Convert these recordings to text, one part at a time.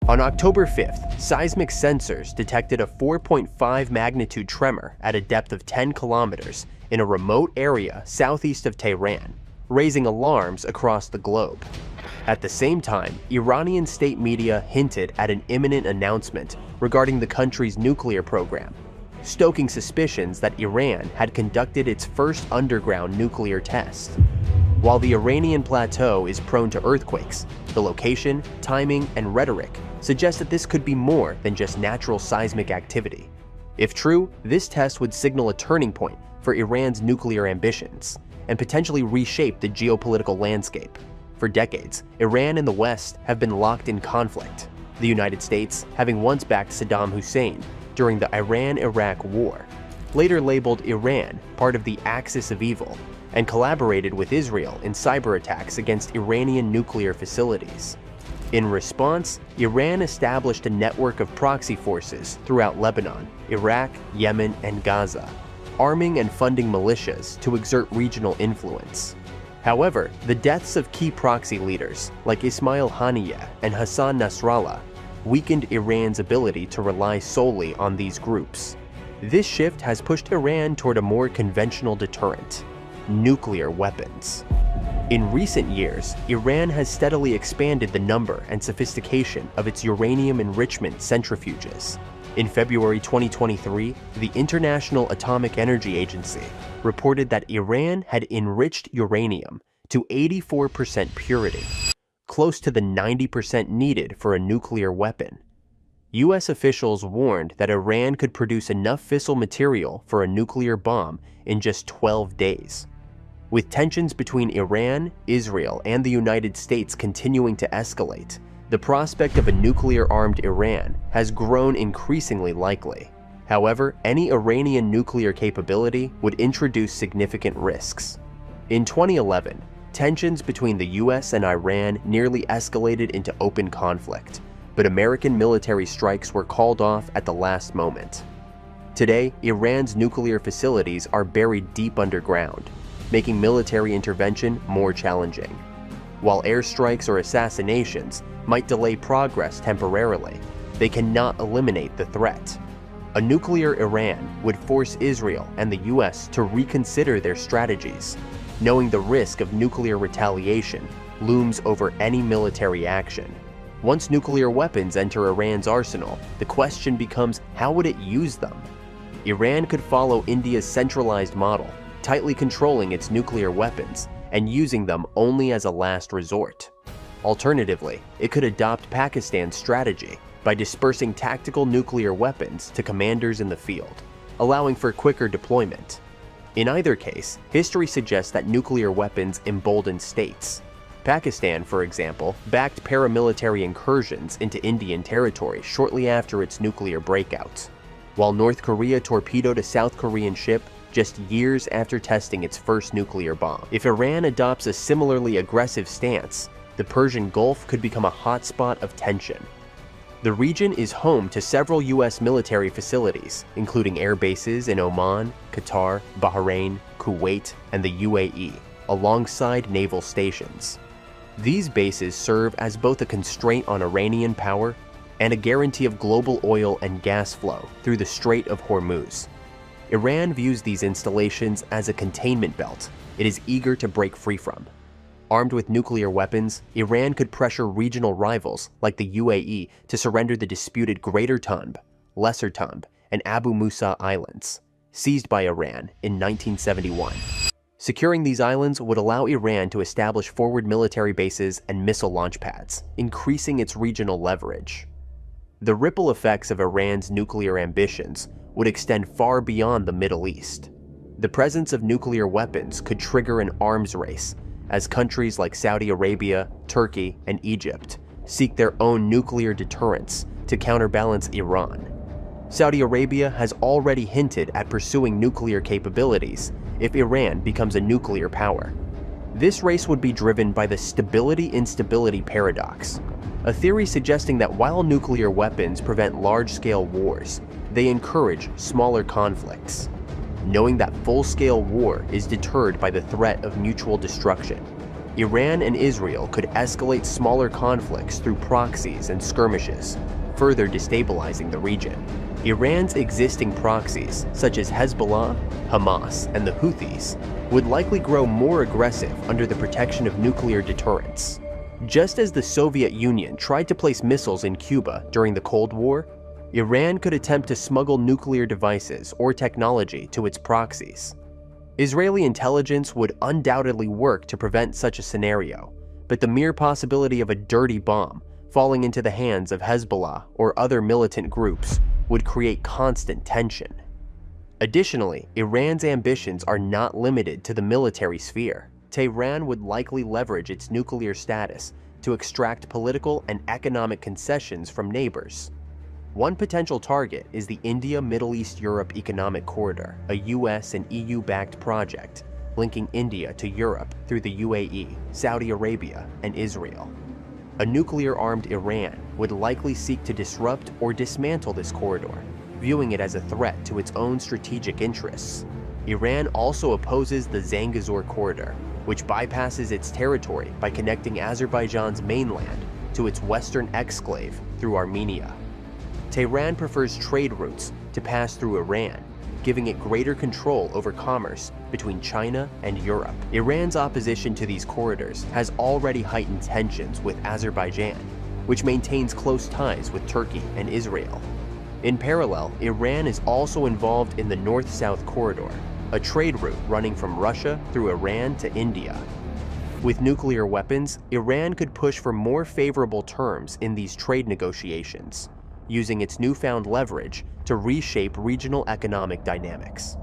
On October 5th, seismic sensors detected a 4.5 magnitude tremor at a depth of 10 kilometers in a remote area southeast of Tehran, raising alarms across the globe. At the same time, Iranian state media hinted at an imminent announcement regarding the country's nuclear program, stoking suspicions that Iran had conducted its first underground nuclear test. While the Iranian plateau is prone to earthquakes, the location, timing, and rhetoric suggest that this could be more than just natural seismic activity. If true, this test would signal a turning point for Iran's nuclear ambitions and potentially reshape the geopolitical landscape. For decades, Iran and the West have been locked in conflict, the United States having once backed Saddam Hussein during the Iran-Iraq War, later labeled Iran part of the Axis of Evil, and collaborated with Israel in cyber attacks against Iranian nuclear facilities. In response, Iran established a network of proxy forces throughout Lebanon, Iraq, Yemen, and Gaza, arming and funding militias to exert regional influence. However, the deaths of key proxy leaders like Ismail Haniyeh and Hassan Nasrallah weakened Iran's ability to rely solely on these groups. This shift has pushed Iran toward a more conventional deterrent: nuclear weapons. In recent years, Iran has steadily expanded the number and sophistication of its uranium enrichment centrifuges. In February 2023, the International Atomic Energy Agency reported that Iran had enriched uranium to 84% purity, close to the 90% needed for a nuclear weapon. US officials warned that Iran could produce enough fissile material for a nuclear bomb in just 12 days. With tensions between Iran, Israel, and the United States continuing to escalate, the prospect of a nuclear-armed Iran has grown increasingly likely. However, any Iranian nuclear capability would introduce significant risks. In 2011, tensions between the US and Iran nearly escalated into open conflict, but American military strikes were called off at the last moment. Today, Iran's nuclear facilities are buried deep underground, making military intervention more challenging. While airstrikes or assassinations might delay progress temporarily, they cannot eliminate the threat. A nuclear Iran would force Israel and the US to reconsider their strategies, knowing the risk of nuclear retaliation looms over any military action. Once nuclear weapons enter Iran's arsenal, the question becomes, how would it use them? Iran could follow India's centralized model, tightly controlling its nuclear weapons and using them only as a last resort. Alternatively, it could adopt Pakistan's strategy by dispersing tactical nuclear weapons to commanders in the field, allowing for quicker deployment. In either case, history suggests that nuclear weapons embolden states. Pakistan, for example, backed paramilitary incursions into Indian territory shortly after its nuclear breakout, while North Korea torpedoed a South Korean ship just years after testing its first nuclear bomb. If Iran adopts a similarly aggressive stance, the Persian Gulf could become a hotspot of tension. The region is home to several US military facilities, including air bases in Oman, Qatar, Bahrain, Kuwait, and the UAE, alongside naval stations. These bases serve as both a constraint on Iranian power and a guarantee of global oil and gas flow through the Strait of Hormuz. Iran views these installations as a containment belt it is eager to break free from. Armed with nuclear weapons, Iran could pressure regional rivals like the UAE to surrender the disputed Greater Tunb, Lesser Tunb, and Abu Musa Islands, seized by Iran in 1971. Securing these islands would allow Iran to establish forward military bases and missile launch pads, increasing its regional leverage. The ripple effects of Iran's nuclear ambitions would extend far beyond the Middle East. The presence of nuclear weapons could trigger an arms race as countries like Saudi Arabia, Turkey, and Egypt seek their own nuclear deterrence to counterbalance Iran. Saudi Arabia has already hinted at pursuing nuclear capabilities if Iran becomes a nuclear power. This race would be driven by the stability-instability paradox, a theory suggesting that while nuclear weapons prevent large-scale wars, they encourage smaller conflicts. Knowing that full-scale war is deterred by the threat of mutual destruction, Iran and Israel could escalate smaller conflicts through proxies and skirmishes, further destabilizing the region. Iran's existing proxies, such as Hezbollah, Hamas, and the Houthis, would likely grow more aggressive under the protection of nuclear deterrence. Just as the Soviet Union tried to place missiles in Cuba during the Cold War, Iran could attempt to smuggle nuclear devices or technology to its proxies. Israeli intelligence would undoubtedly work to prevent such a scenario, but the mere possibility of a dirty bomb falling into the hands of Hezbollah or other militant groups would create constant tension. Additionally, Iran's ambitions are not limited to the military sphere. Tehran would likely leverage its nuclear status to extract political and economic concessions from neighbors. One potential target is the India-Middle East-Europe Economic Corridor, a US and EU-backed project linking India to Europe through the UAE, Saudi Arabia, and Israel. A nuclear-armed Iran would likely seek to disrupt or dismantle this corridor, viewing it as a threat to its own strategic interests. Iran also opposes the Zangezur Corridor, which bypasses its territory by connecting Azerbaijan's mainland to its western exclave through Armenia. Tehran prefers trade routes to pass through Iran, giving it greater control over commerce between China and Europe. Iran's opposition to these corridors has already heightened tensions with Azerbaijan, which maintains close ties with Turkey and Israel. In parallel, Iran is also involved in the North-South Corridor, a trade route running from Russia through Iran to India. With nuclear weapons, Iran could push for more favorable terms in these trade negotiations, using its newfound leverage to reshape regional economic dynamics.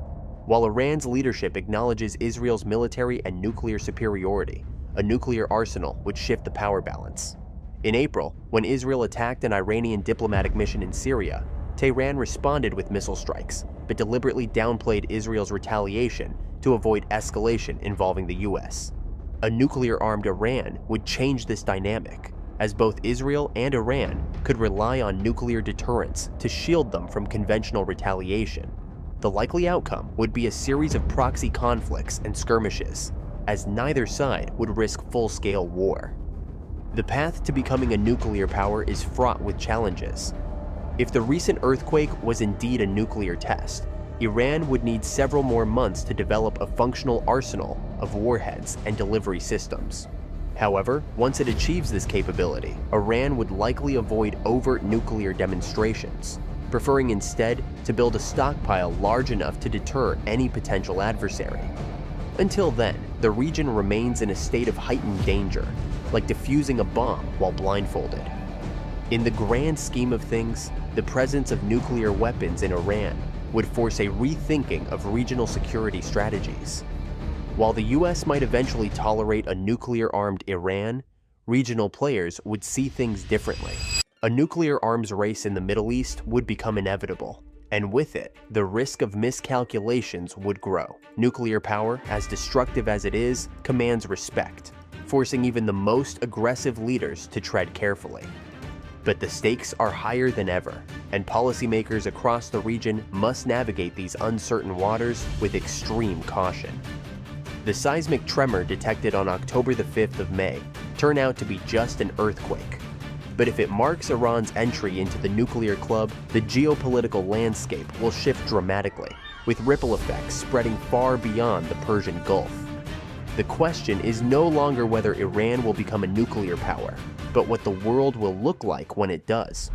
While Iran's leadership acknowledges Israel's military and nuclear superiority, a nuclear arsenal would shift the power balance. In April, when Israel attacked an Iranian diplomatic mission in Syria, Tehran responded with missile strikes, but deliberately downplayed Israel's retaliation to avoid escalation involving the US. A nuclear-armed Iran would change this dynamic, as both Israel and Iran could rely on nuclear deterrence to shield them from conventional retaliation. The likely outcome would be a series of proxy conflicts and skirmishes, as neither side would risk full-scale war. The path to becoming a nuclear power is fraught with challenges. If the recent earthquake was indeed a nuclear test, Iran would need several more months to develop a functional arsenal of warheads and delivery systems. However, once it achieves this capability, Iran would likely avoid overt nuclear demonstrations, preferring instead to build a stockpile large enough to deter any potential adversary. Until then, the region remains in a state of heightened danger, like defusing a bomb while blindfolded. In the grand scheme of things, the presence of nuclear weapons in Iran would force a rethinking of regional security strategies. While the US might eventually tolerate a nuclear-armed Iran, regional players would see things differently. A nuclear arms race in the Middle East would become inevitable, and with it, the risk of miscalculations would grow. Nuclear power, as destructive as it is, commands respect, forcing even the most aggressive leaders to tread carefully. But the stakes are higher than ever, and policymakers across the region must navigate these uncertain waters with extreme caution. The seismic tremor detected on October the 5th of May turned out to be just an earthquake. But if it marks Iran's entry into the nuclear club, the geopolitical landscape will shift dramatically, with ripple effects spreading far beyond the Persian Gulf. The question is no longer whether Iran will become a nuclear power, but what the world will look like when it does.